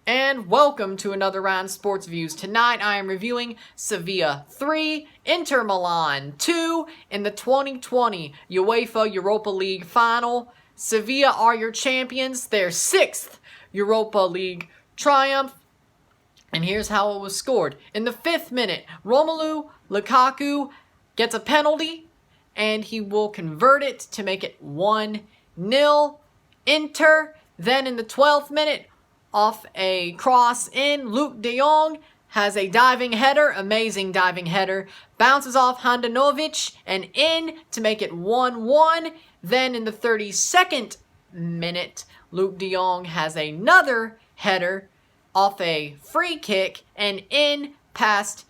And welcome to another round of Sports Views. Tonight I am reviewing Sevilla 3, Inter Milan 2 in the 2020 UEFA Europa League final. Sevilla are your champions, their 6th Europa League triumph. And here's how it was scored. In the 5th minute, Romelu Lukaku gets a penalty and he will convert it to make it 1-0 Inter. Then in the 12th minute, off a cross in, Luke de Jong has a diving header, amazing diving header, bounces off Handanovic and in to make it 1-1. Then in the 32nd minute, Luke de Jong has another header off a free kick and in past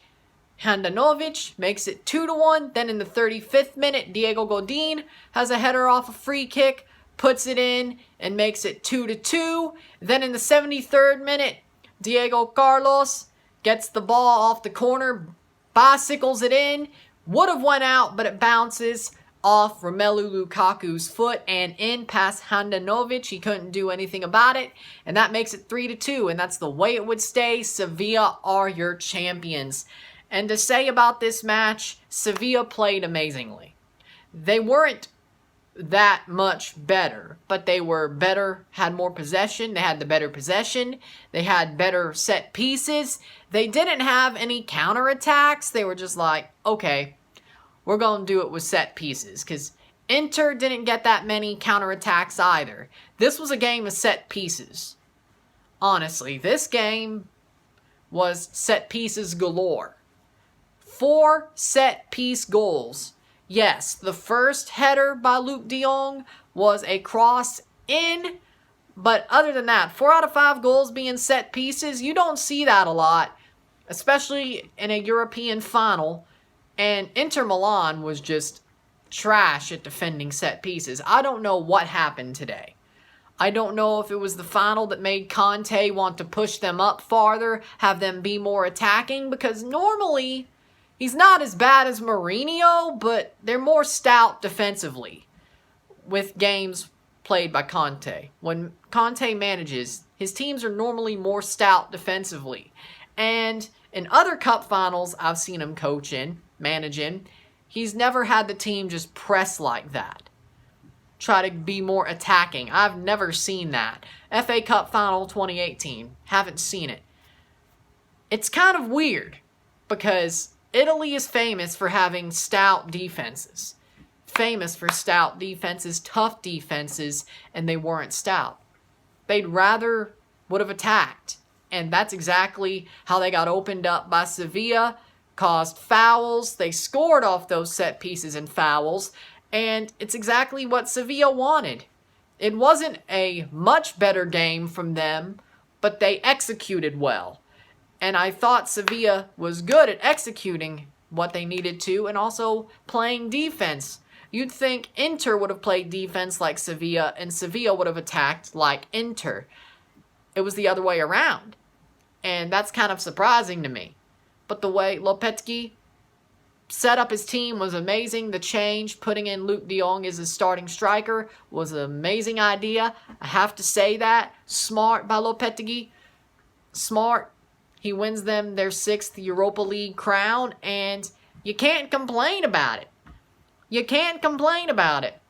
Handanovic, makes it 2-1. Then in the 35th minute, Diego Godin has a header off a free kick, puts it in and makes it 2-2. Then in the 73rd minute, Diego Carlos gets the ball off the corner, bicycles it in, would have went out, but it bounces off Romelu Lukaku's foot and in past Handanovic. He couldn't do anything about it, and that makes it 3-2, and that's the way it would stay. Sevilla are your champions. And to say about this match, Sevilla played amazingly. They weren't that much better, but they were better, had more possession, they had the better possession, they had better set pieces, they didn't have any counterattacks, they were just like, okay, we're going to do it with set pieces, because Inter didn't get that many counterattacks either. This was a game of set pieces. Honestly, this game was set pieces galore. 4 set piece goals. Yes, the first header by Luke de Jong was a cross in, but other than that, 4 out of 5 goals being set pieces, you don't see that a lot, especially in a European final, and Inter Milan was just trash at defending set pieces. I don't know what happened today. I don't know if it was the final that made Conte want to push them up farther, have them be more attacking, because normally he's not as bad as Mourinho, but they're more stout defensively with games played by Conte. When Conte manages, his teams are normally more stout defensively. And in other cup finals I've seen him managing, he's never had the team just press like that. Try to be more attacking. I've never seen that. FA Cup final 2018. Haven't seen it. It's kind of weird because Italy is famous for having stout defenses. Famous for stout defenses, tough defenses, and they weren't stout. They'd rather would have attacked. And that's exactly how they got opened up by Sevilla, caused fouls. They scored off those set pieces and fouls, and it's exactly what Sevilla wanted. It wasn't a much better game from them, but they executed well. And I thought Sevilla was good at executing what they needed to and also playing defense. You'd think Inter would have played defense like Sevilla and Sevilla would have attacked like Inter. It was the other way around. And that's kind of surprising to me. But the way Lopetegui set up his team was amazing. The change, putting in Luke de Jong as his starting striker, was an amazing idea. I have to say that. Smart by Lopetegui. Smart. He wins them their 6th Europa League crown, and you can't complain about it. You can't complain about it.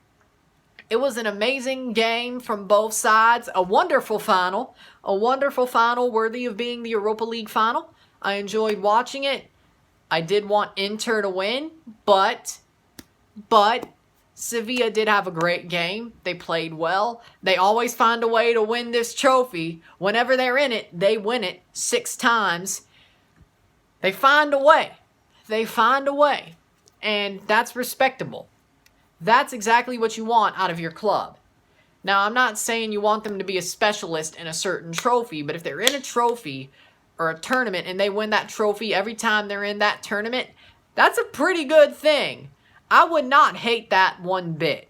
It was an amazing game from both sides. A wonderful final. A wonderful final worthy of being the Europa League final. I enjoyed watching it. I did want Inter to win, but Sevilla did have a great game. They played well. They always find a way to win this trophy. Whenever they're in it, they win it 6 times. They find a way. They find a way. And that's respectable. That's exactly what you want out of your club. Now, I'm not saying you want them to be a specialist in a certain trophy, but if they're in a trophy or a tournament and they win that trophy every time they're in that tournament, that's a pretty good thing. I would not hate that one bit.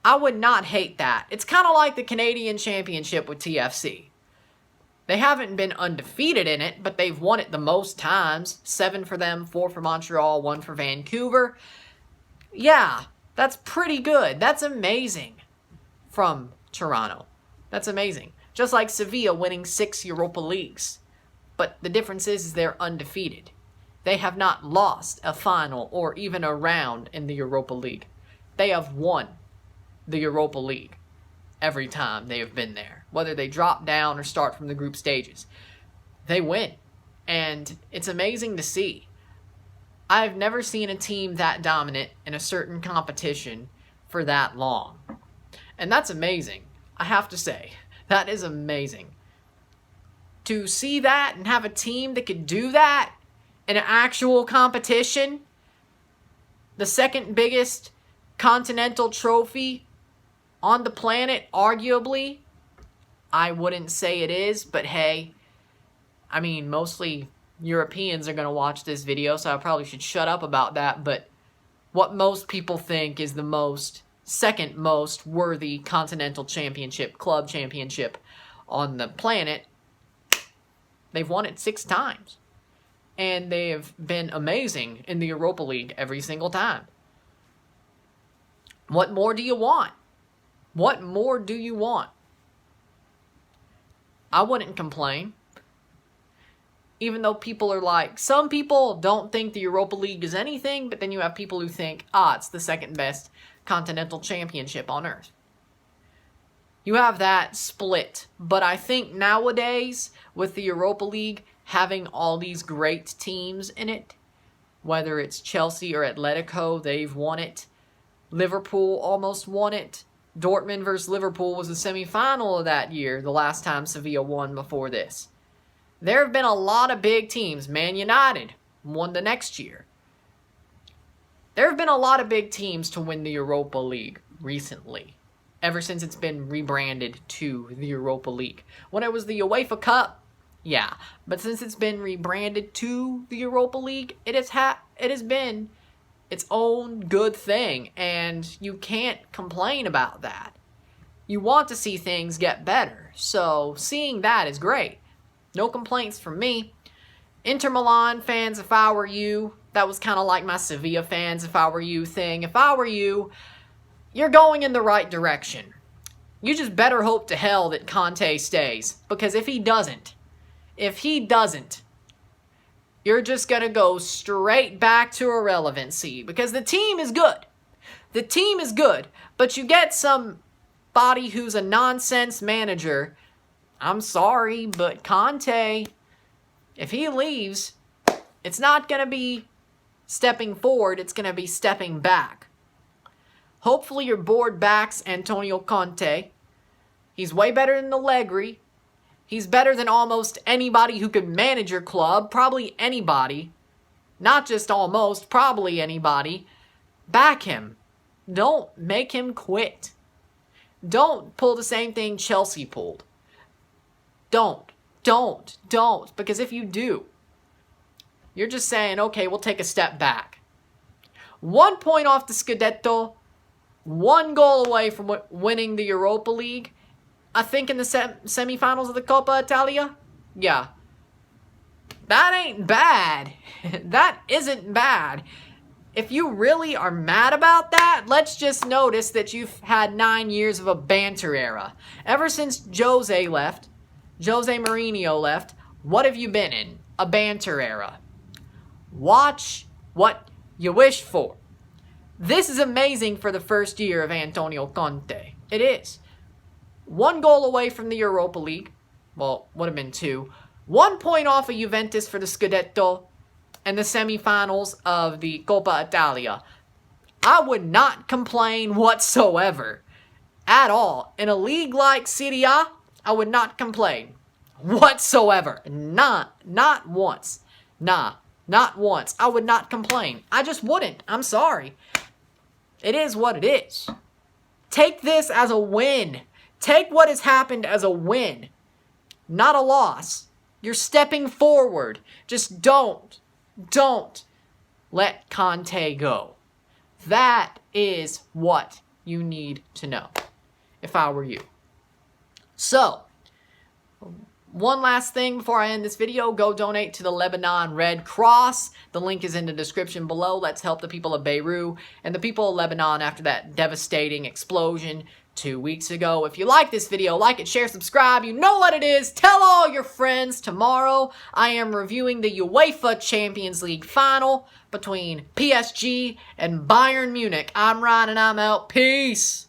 I would not hate that. It's kind of like the Canadian Championship with TFC. They haven't been undefeated in it, but they've won it the most times. 7 for them, 4 for Montreal, 1 for Vancouver. Yeah, that's pretty good. That's amazing from Toronto. That's amazing. Just like Sevilla winning 6 Europa Leagues. But the difference is they're undefeated. They have not lost a final or even a round in the Europa League. They have won the Europa League every time they have been there. Whether they drop down or start from the group stages. They win. And it's amazing to see. I've never seen a team that dominant in a certain competition for that long. And that's amazing. I have to say. That is amazing. To see that and have a team that could do that in an actual competition, the second biggest continental trophy on the planet, arguably, I wouldn't say it is, but hey, I mean, mostly Europeans are going to watch this video, so I probably should shut up about that, but what most people think is the second most worthy continental championship, club championship on the planet, they've won it 6 times. And they have been amazing in the Europa League every single time. What more do you want? What more do you want? I wouldn't complain. Even though people are like, some people don't think the Europa League is anything, but then you have people who think, it's the second best continental championship on earth. You have that split. But I think nowadays, with the Europa League having all these great teams in it, whether it's Chelsea or Atletico, they've won it. Liverpool almost won it. Dortmund versus Liverpool was the semi-final of that year, the last time Sevilla won before this. There have been a lot of big teams. Man United won the next year. There have been a lot of big teams to win the Europa League recently, ever since it's been rebranded to the Europa League. When it was the UEFA Cup, yeah, but since it's been rebranded to the Europa League, it has been its own good thing, and you can't complain about that. You want to see things get better, so seeing that is great. No complaints from me. Inter Milan fans, if I were you, that was kind of like my Sevilla fans, if I were you thing. If I were you, you're going in the right direction. You just better hope to hell that Conte stays, because if he doesn't, you're just going to go straight back to irrelevancy, because the team is good. The team is good, but you get somebody who's a nonsense manager. I'm sorry, but Conte, if he leaves, it's not going to be stepping forward, it's going to be stepping back. Hopefully your board backs Antonio Conte. He's way better than Allegri. He's better than almost anybody who could manage your club. Probably anybody. Not just almost, probably anybody. Back him. Don't make him quit. Don't pull the same thing Chelsea pulled. Don't. Because if you do, you're just saying, okay, we'll take a step back. 1 point off the Scudetto. 1 goal away from winning the Europa League. I think in the semifinals of the Coppa Italia. Yeah. That ain't bad. That isn't bad. If you really are mad about that, let's just notice that you've had 9 years of a banter era. Ever since Jose Mourinho left, what have you been in? A banter era. Watch what you wish for. This is amazing for the first year of Antonio Conte. It is. 1 goal away from the Europa League. Well, would have been 2. 1 point off of Juventus for the Scudetto and the semifinals of the Coppa Italia. I would not complain whatsoever. At all. In a league like Serie A, I would not complain. Whatsoever. Not once. Not once. I would not complain. I just wouldn't. I'm sorry. It is what it is. Take this as a win. Take what has happened as a win. Not a loss. You're stepping forward. Just don't let Conte go. That is what you need to know, if I were you. So, One last thing before I end this video, go donate to the Lebanon Red Cross. The link is in the description below. Let's help the people of Beirut and the people of Lebanon after that devastating explosion 2 weeks ago. If you like this video, like it, share, subscribe. You know what it is. Tell all your friends. Tomorrow, I am reviewing the UEFA Champions League final between PSG and Bayern Munich. I'm Ryan and I'm out. Peace.